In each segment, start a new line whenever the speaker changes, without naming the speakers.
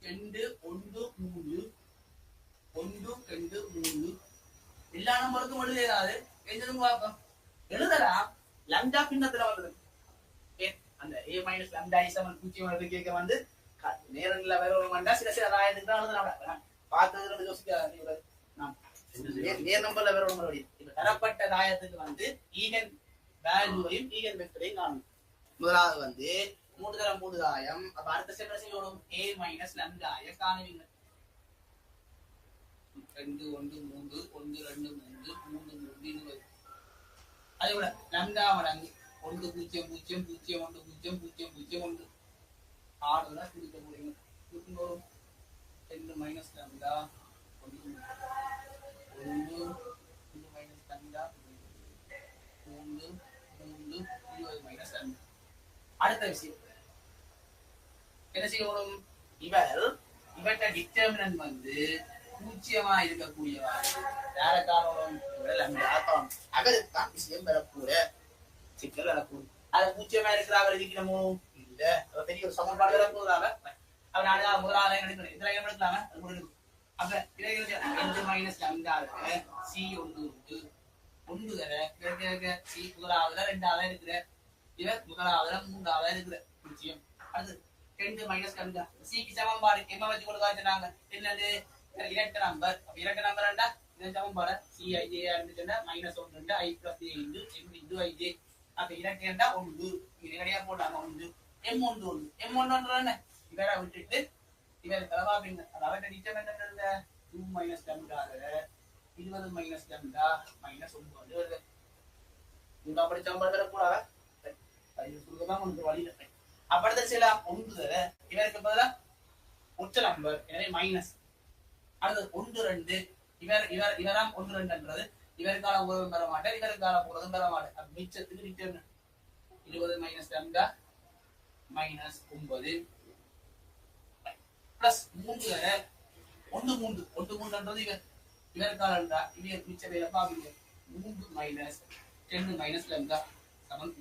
ரெண்டு ஒன்று மூணு ஒன்று ரெண்டு மூணு எல்லா நம்பருக்கும் எழுதாது எழுதும் பார்ப்போம் எழுதலாம் லம்டா பின்னத்துல வருது அந்த a மைனஸ் லம்டா சமன் 0 கேட்க வந்து நேரங்கள வேற ஒரு மண்டா சில ராயத்துக்கு தான் எழுதலாம் பார்த்ததுல யோசிக்காத நான் நேர் நம்பர்ல வேற ஒரு மறுபடி இப்ப தரப்பட்ட ராயத்துக்கு வந்து ஈகன் வேல்யூவையும் ஈகன் வெக்டரையும் காணும் முதலாவது வந்து 3 தரம் 3 தாயம் அப்ப அடுத்த ஸ்டெப்ல செய்யணும் a மைனஸ் லம்டா காணுவீங்க 2 1 3 1 2 3 3 3 20 அதே போல லம்டா மடங்கு 1 0 0 0 1 0 0 0 1 ஆறுல குறிக்க முடியும் கூட்டும்போது 2 minus lambda 1 minus lambda 3 3 20 minus lambda அடுத்த விஷயம் என்ன செய்யணும் இவற்ற டிட்டர்மினன்ட் வந்து பூஜ்ஜியமா இருக்கக்கூடியவாறு யார காரணம் அகத்தான் விஷயம் பெறக்கூட சிக்கல் வரக்கூடும் அது பூஜ்ஜியமா இருக்கிறாங்க இருக்கணுமோ இல்ல பெரிய ஒரு சமன்பாடு வரக்கூடாது அவன் நாளைக்கு முதலாவது எடுக்கணும் இதுல எடுக்கலாம அது முடியும் அப்ப 2 மைனஸ் லம்டாவுக்கு சி ஒன்று தர சி முதலாவதுல ரெண்டாவதா இருக்கிற இவர் முதலாவதுல மூன்றாவதா இருக்கிற பூஜ்ஜியம் அடுத்து 2 மைனஸ் லம்டா சிக்கு சமன்பாடு என்ன வச்சு கொடுக்காச்சுனாங்க என்னது இரட்டை நம்பர் இரட்டை நம்பர் ரெண்டா இந்த சமன்பாடு சி ஐ ஜே இருந்துச்சுன்னா minus 1 I plus A into M into I J அப்ப இரட்டை ரெண்டா 1 இது கடையா போட்டாங்க 1 எம் 1 எம் 1 என்ன இவரை விட்டுட்டு இவர் தலவாபிங்க அதாவது டிட்டர்மினன்ட் என்ன 2 minus lambda 20 minus lambda minus 9 வருது இந்த அப்படி சமன்பாடு வரக்கூடாது அது சுருக்கமா கொஞ்சம் வழி இல்லை அப்படி சில 1 தர இவருக்கு பதிலா உச்ச நம்பர் எனவே மைனஸ் அடுத்து 1 2 இவராம் 1 2ன்றது இவருக்கான உறவும் பெற மாட்டேன் இவருக்கான உறவும் பெற மாட்டேன் மிச்சத்துக்கு return 20 minus lambda minus 9 plus 3 வர 1 3ன்றது இவருக்கான இவர் மிச்ச வேலை பாப்பீங்க 3 மைனஸ் 10 மைனஸ் லம்டா சமன்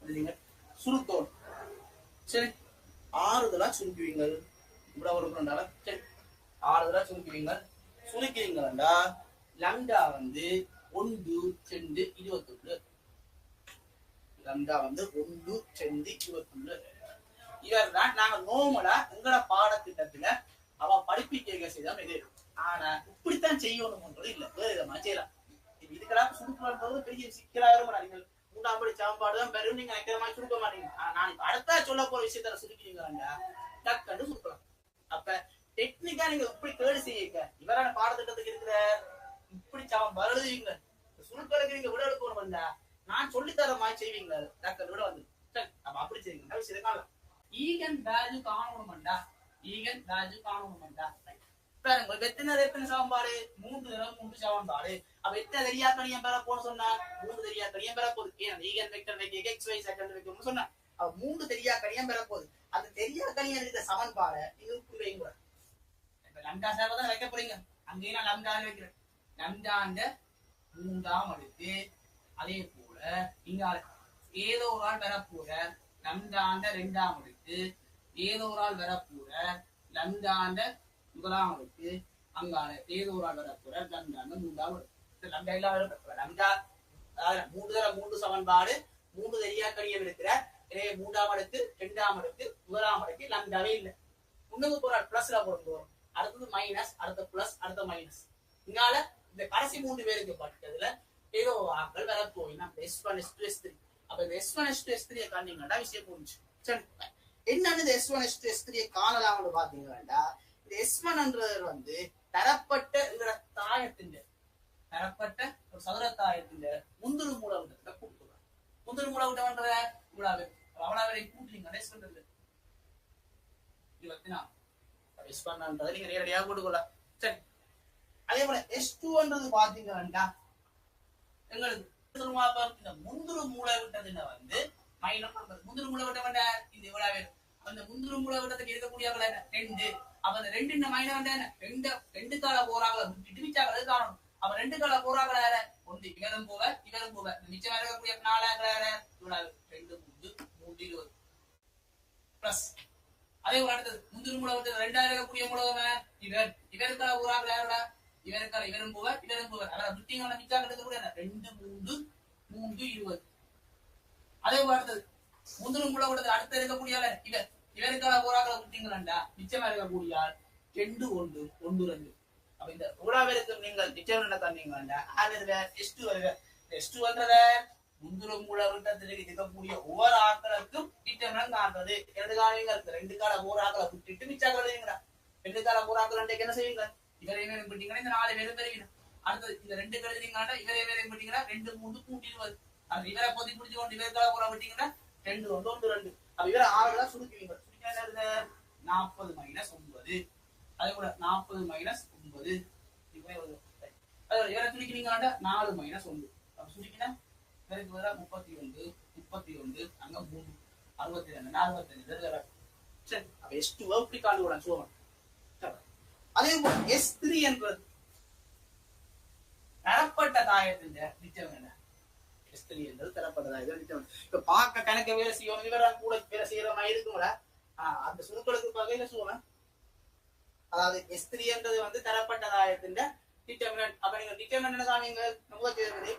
0 சுருக்கோம் சரி ஆறுதலா சுருக்குவீங்க இவ்வளவு ஒரு சரி ஆறுதலா சுருக்குவீங்க சுருக்கிறீங்களா லம்டா வந்து 1 2 21 லம்டா வந்து 1 2 21 இவர்தான் நாங்க நோமலா எங்களோட பாடத்திட்டத்துல அவ படிப்பிக்க செய்தான் இது ஆனா இப்படித்தான் செய்யணும்ன்றது இல்ல வேற விதமா செய்யலாம் இதுக்கெல்லாம் சுருக்குறது பெரிய சிக்கலாயிரம் நீங்கள் மூன்றாம் படி சாம்பாடு தான் பெரும் நீங்க நினைக்கிற மாதிரி சுருக்க மாட்டீங்க நான் அடுத்த சொல்ல போற விஷயத்த சுருக்கிறீங்களா டக்குன்னு சுருக்கலாம் அப்ப டெக்னிக்கா நீங்க இப்படி கேடு செய்யுங்க இவரான பாடத்திட்டத்துக்கு இருக்கிற இப்படி சாம்பாடு எழுதுவீங்க சுருக்களுக்கு நீங்க விட எடுக்கணும் வந்தா நான் சொல்லித்தர மாதிரி செய்வீங்க டக்குன்னு விட வந்து அப்ப அப்படி செய்யுங்க விஷயத்தை காணலாம் ஈகன் வேல்யூ காணணும்டா ஈகன் வேல்யூ காணணும்டா பாருங்க எத்தனை சமன்பாடு 3 சமன்பாடு அப்ப எத்தனை தெரியா கணியம் பெற போன சொன்னா 3 தெரியா கணியம் பெற போகுது ஏன் ஈகன் வெக்டர் வைக்க எக்ஸ் ஒய் செகண்ட் வைக்கணும்னு சொன்னா அப்ப 3 தெரியா கணியம் பெற போகுது அந்த தெரியா கணியம் இருக்கிற சமன்பாடை நீங்க இப்படி வைங்க இப்ப லம்டா சார்பை தான் வைக்க போறீங்க அங்கேயும் நான் லம்டா வைக்கிறேன் லம்டாண்ட 3ஆம் அடுக்கு அதே போல இங்க ஏதோ ஒரு ஆள் வரப்போற லம்டாண்ட 2ஆம் அடுக்கு ஏதோ ஒரு ஆள் வரப்போற லம்டாண்ட முதலாம் அடுக்கு அங்கான ஏதோ ஒரு ஆள் வரப்போற லம்டாண்ட 3ஆம் அடுக்கு லம்டா இல்லாத லம்டா 3 சமன்பாடு 3 தெரியா கணியம் இருக்கிற எனவே 3ஆம் அடுக்கு 2ஆம் அடுக்கு முதலாம் அடுக்கு லம்டாவே இல்லை முன்னுக்கு போற பிளஸ்ல போடுறோம் அடுத்தது மைனஸ் அடுத்த பிளஸ் அடுத்த மைனஸ் இங்கால இந்த கடைசி 3 பேருக்கு பட்டதுல ஏதோ ஆக்கள் வரப்போய் நம்ம S1 S2 S3 அப்ப இந்த S1 S2 S3 காணீங்கன்னா விஷயம் புரிஞ்சு சரி என்னன்னு இந்த S1 S2 S3 காணலாம்னு பாத்தீங்கன்னா இந்த S1ன்றது வந்து தரப்பட்ட தாயத்தின் தரப்பட்ட ஒரு சதுர தாயத்தின் முந்துரு மூலவட்டத்தை கூட்டுறோம் முந்துரு மூலவட்டம்ன்ற இவ்வளவு அவ்வளவு கூட்டுறீங்க S1 24 S1ன்றது நீங்க நேரடியாக கூட்டுக்கொள்ளலாம் சரி அதே போல S2ன்றது பாத்தீங்கன்னா எங்களுக்கு இந்த முந்துரு மூலவட்டத்தின் வந்து மைனஸ் முந்துரு மூலவட்டம் இந்த இவ்வளவு அந்த முந்துரு மூலவட்டத்துக்கு இருக்கக்கூடிய 2 அப்ப அந்த 2 இந்த மைனஸ் என்ன 2 கால போறாங்கள விட்டுட்டு மிச்சாக்கள் காணணும் அப்ப 2 கால போறாங்கள ஒன்று இவரும் போவ மிச்சம் இருக்கக்கூடிய 4 இவ்வளவு 2 3 20 பிளஸ் அதே ஒரு அடுத்தது முந்திரி மூலகத்துல 2 இருக்கக்கூடிய மூலகமே இவர். இவருக்கான ஊராக யாரோட இவருக்கான இவரும் போவர் இவரும் போவர். அதாவது விட்டீங்கன்னா மிச்சம் கிட்ட கூட 2 3 3 20. அதே பார்த்தது முந்திரி மூலகத்துல அடுத்த இருக்கக்கூடிய இவர். இவருக்கான ஊராக விட்டீங்களா மிச்சமா இருக்கக்கூடிய 2 1 1 2. அப்ப இந்த ஊராவிற்கு நீங்கள் மிச்சம் என்ன தந்தீங்கன்னா S2 வருக. S2 வந்தத முந்திரி மூலகத்தில் இருக்கக்கூடிய ஒவ்வொரு ஆட்களுக்கும் டிட்டர்மினன்ட் காண்றது. இரண்டு காலங்கள் இருக்கு. 2 கால ஊராக்களை விட்டுட்டு மிச்சம் எழுதுவீங்களா? 2 கால ஊராக்கள் என்ன செய்வீங்க? இவரை வேலையும் பண்ணிட்டீங்கன்னா இந்த 4 பேரும் பெறுவீங்க. அடுத்தது இந்த 2 எழுதுறீங்கன்னா இவரை வேலையும் பண்ணிட்டீங்கன்னா 2 3 கூட்டி 20. அது இவரை பொதி பிடிச்சு கொண்டு இவரை கால ஊரா விட்டீங்கன்னா 2 1 1 2. அப்ப இவரை 6 தான் சுருக்குவீங்க. சுருக்கினா என்ன 40 மைனஸ் 9. அதே கூட 40 மைனஸ் 9 இவரை சுருக்கினீங்கன்னா 4 மைனஸ் 1. அப்ப சுருக்கினா 31 31 அங்க 3 62 45. சரி, அப்ப S2 எப்படி காண்டு விட சொல்லுவாங்க. அதே போல S3 என்பது தரப்பட்ட தாயத்தின் நிச்சயம் என்ன? S3 என்பது தரப்பட்ட தாயத்தின் நிச்சயம். இப்ப பார்க்க கணக்கு வேலை செய்யணும் இவரால் கூட வேலை செய்யற மாதிரி இருக்குங்களா? அந்த சுருக்களுக்கு வகையில சொல்லுவேன். அதாவது S3 என்றது வந்து தரப்பட்ட தாயத்தின் டிட்டர்மினன்ட். அப்ப நீங்க டிட்டர்மினன்ட் என்ன காமிங்க?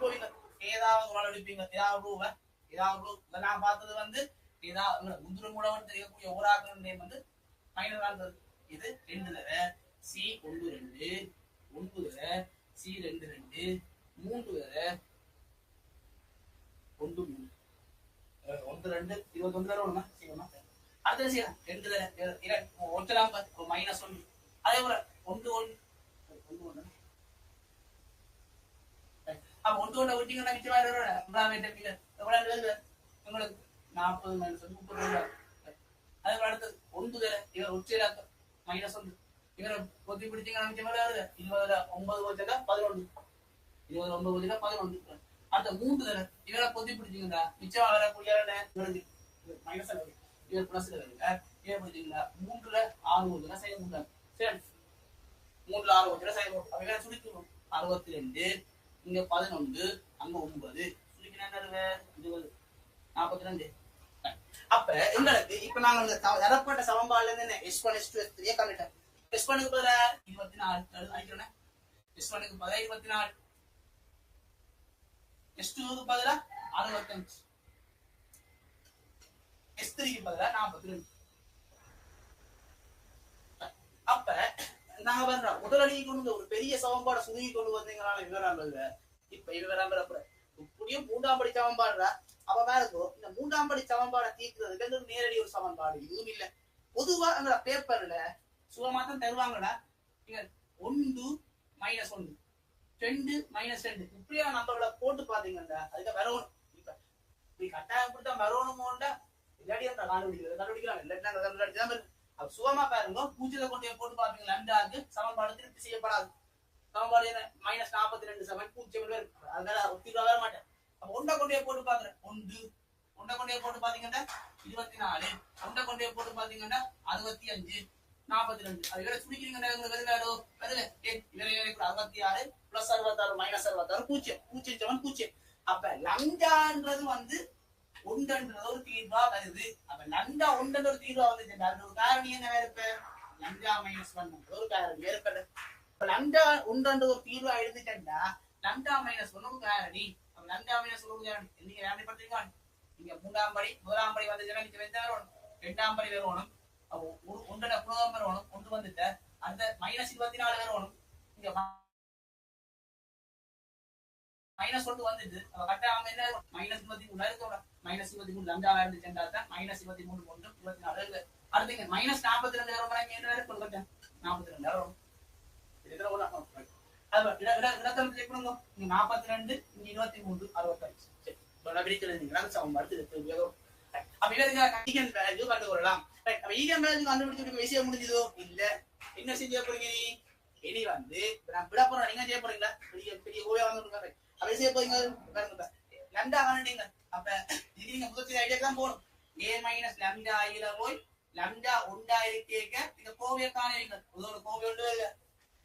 போவீங்க ஏதாவது உணவு எடுப்பீங்க. ஏதாவது நான் பார்த்தது வந்து ஏதாவது முந்திரி மூலம் தெரியக்கூடிய ஓராக்கள் நேம் வந்து மைனர் ஆனது. இது 2 தடவை C 1 2 1 தடவை C 2 2 3 தடவை 1 3 1 2 21 தடவை ஒண்ணா செய்யணும். அடுத்த செய்யலாம் 2 தடவை ஒற்றலாம் மைனஸ் 1. அதே போல 1 1 1 அப்ப 1 1 விட்டீங்கன்னா மிச்சமா உங்களுக்கு 40 மைனஸ் 30. அதே போல அடுத்தது 1 தடவை இவர் உச்சிலாக்க மைனஸ் 1. இவரை பொத்தி பிடிச்சீங்கன்னா மிச்சமா 20 9 வச்சா 11. 20 9 வச்சா 11. அடுத்த 3 தடவை இவரை பொத்தி பிடிச்சீங்கன்னா மிச்சமா வரக்கூடிய மைனஸ் இவர் பிளஸ் இவர் பிடிச்சீங்களா 3ல 6 வச்சா செய்ய முடியாது. சரி 3ல 6 வச்சா செய்ய முடியும். அப்ப இவரை சுருக்கணும் 62 இங்க 11 அங்க 9 சுருக்கினா 20 42. அப்ப எங்களுக்கு இப்ப நாங்க தரப்பட்ட சமன்பாடுல இருந்து S1 S2 S3 கண்டுட்டோம். S1 க்கு பதிலா 24 அடிக்கிறோம். S1 க்கு பதிலா 24. S2 க்கு பதிலா 65. S3 க்கு பதிலா 42. அப்ப நாங்க வர்றோம் முதலடி கொண்டு ஒரு பெரிய சமன்பாடை சுருகி கொண்டு வந்தீங்கனால விவரங்கள் இப்ப விவரம் இப்படியும் 3ஆம் படி சமன்பாடுறா. அப்ப வேறதோ இந்த 3ஆம் படி சமன்பாடை தீர்க்கிறதுக்கு நேரடி ஒரு சமன்பாடு இதுவும் இல்ல. பொதுவா எங்க பேப்பர்ல சுகமாத்தான் தருவாங்கடா. 1 மைனஸ் 1 2 மைனஸ் 2 இப்படியா நம்மளோட போட்டு பாத்தீங்கன்னா அதுக்கு வரணும். இப்ப இப்படி கட்டாயம் இப்படித்தான் வரணுமோண்டா இல்லாடி கண்டுபிடிக்கிறாங்க இல்லாட்டி சுகமா பாருங்க. பூஜ்ஜியத்தை கொண்டு போட்டு பாப்பீங்க லண்டாக்கு சமன்பாடு திருப்தி செய்யப்படாது. சமன்பாடு என்ன மைனஸ் 42 சமன் 0 அதனால ஒத்திரா வர மாட்டேன். அப்ப 1 கொண்டே போட்டு பாக்குறேன் 1 கொண்டே போட்டு பாத்தீங்கன்னா 24 1 கொண்டே போட்டு பாத்தீங்கன்னா 65 42. அது வேற சுடிக்கிறீங்கன்னா வருது இவரை 66 பிளஸ் 66 மைனஸ் 66 0 0 அப்ப லண்டான்றது வந்து ஒன்றுன்றது ஒரு தீர்வா வருது. அப்ப லண்டா ஒன்றுன்ற ஒரு தீர்வா வந்துச்சு. அது ஒரு காரணி என்ன இருப்ப லண்டா மைனஸ் 1 ஒரு காரணி ஏற்பட. இப்ப லண்டா ஒன்றுன்ற ஒரு தீர்வா எழுதிட்டா லண்டா மைனஸ் 1 காரணி. அப்ப லண்டா மைனஸ் 1 காரணி நீங்க யாரை பண்றீங்க? நீங்க 3ஆம் படி 1ஆம் படி வந்து நீங்க எந்த வரணும் 2ஆம் படி வரணும். ஒன்றரை புரோகம் வரணும். ஒன்று வந்துட்ட அந்த மைனஸ் 24 வரணும். இங்க மைனஸ் 1 வந்துட்டு கட்டாம என்ன மைனஸ் 23 இருக்கோட மைனஸ் 23 லண்டாவா இருந்துச்சுன்னா தான் மைனஸ் 23 1 24. அடுத்து மைனஸ் 42 வரும். என்ன இருக்கும் 42 வரும். இதுல ஒண்ணா இலக்கம் செக் பண்ணுங்க. நீங்க 42 இங்க 23 65. சரி பல பிரிக்கிறீங்க சமன்பாடு உபயோகம். அப்ப இவருக்கு ஈகன் வேல்யூ கண்டுகொள்ளலாம். ரைட். அப்ப ஈகன் வேல்யூ கண்டுபிடிச்சு விஷயம் முடிஞ்சதோ இல்ல என்ன செய்ய போறீங்க? இனி வந்து நான் விட போறேன். நீங்க செய்ய போறீங்களா? பெரிய பெரிய கோயா வந்து அப்ப செய்ய போறீங்க பாருங்க. லண்டா கண்டுட்டீங்க. அப்ப இது நீங்க முதல் ஐடியா தான் போகணும். a மைனஸ் லம்டா ஐல போய் லம்டா உண்டா இருக்கேக்க இந்த கோவையை காணுவீங்க. ஒரு கோவை உண்டு இல்ல.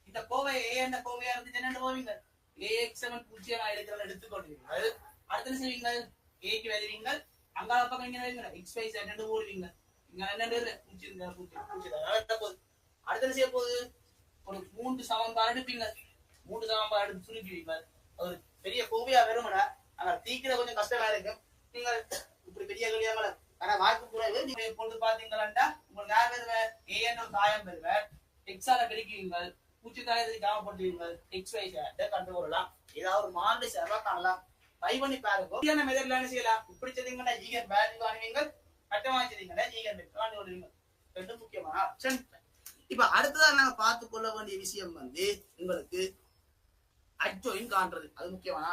இந்த கோவை a என்ற கோவையா இருந்துச்சு என்ன போவீங்க? ax 0 இருக்கிறத எடுத்துக்கொள்வீங்க. அடுத்து செய்வீங்க a க்கு வருவீங்க. அங்கால பக்கம் இங்க வருவீங்க x y z போடுவீங்க. இங்க என்ன அடுத்த என்ன செய்ய போகுது ஒரு 3 சமன்பாடு எடுப்பீங்க 3 சமன்பாடு எடுத்து சுருக்கிவீங்க ஒரு பெரிய கோவியா வெறுமன ஆனா தீக்கிற கொஞ்சம் கஷ்டமா இருக்கும் நீங்க இப்படி பெரிய கல்யாணம் ஆனா வாய்ப்பு குறைவு நீங்க கொண்டு பாத்தீங்கன்னா உங்களுக்கு நேரம் ஏன் ஒரு தாயம் பெறுவேன் எக்ஸால பெருக்குவீங்க பூச்சி தாயத்துக்கு ஜாமப்படுத்துவீங்க XY கண்டுகொள்ளலாம் ஏதாவது ஒரு மாநில செலவா காணலாம் ட்ரை பண்ணி பாருங்க மெதட்ல என்ன செய்யலாம் இப்படி செய்தீங்கன்னா ஈகன் வேல்யூ காணுவீங்க கட்டமா செய்தீங்கன்னா ஈகன் காணுவீங்க ரெண்டும் முக்கியமான ஆப்ஷன் இப்ப அடுத்ததான் நாங்க பார்த்து கொள்ள வேண்டிய விஷயம் வந்து உங்களுக்கு அட்ஜாயின் காண்றது அது முக்கியமான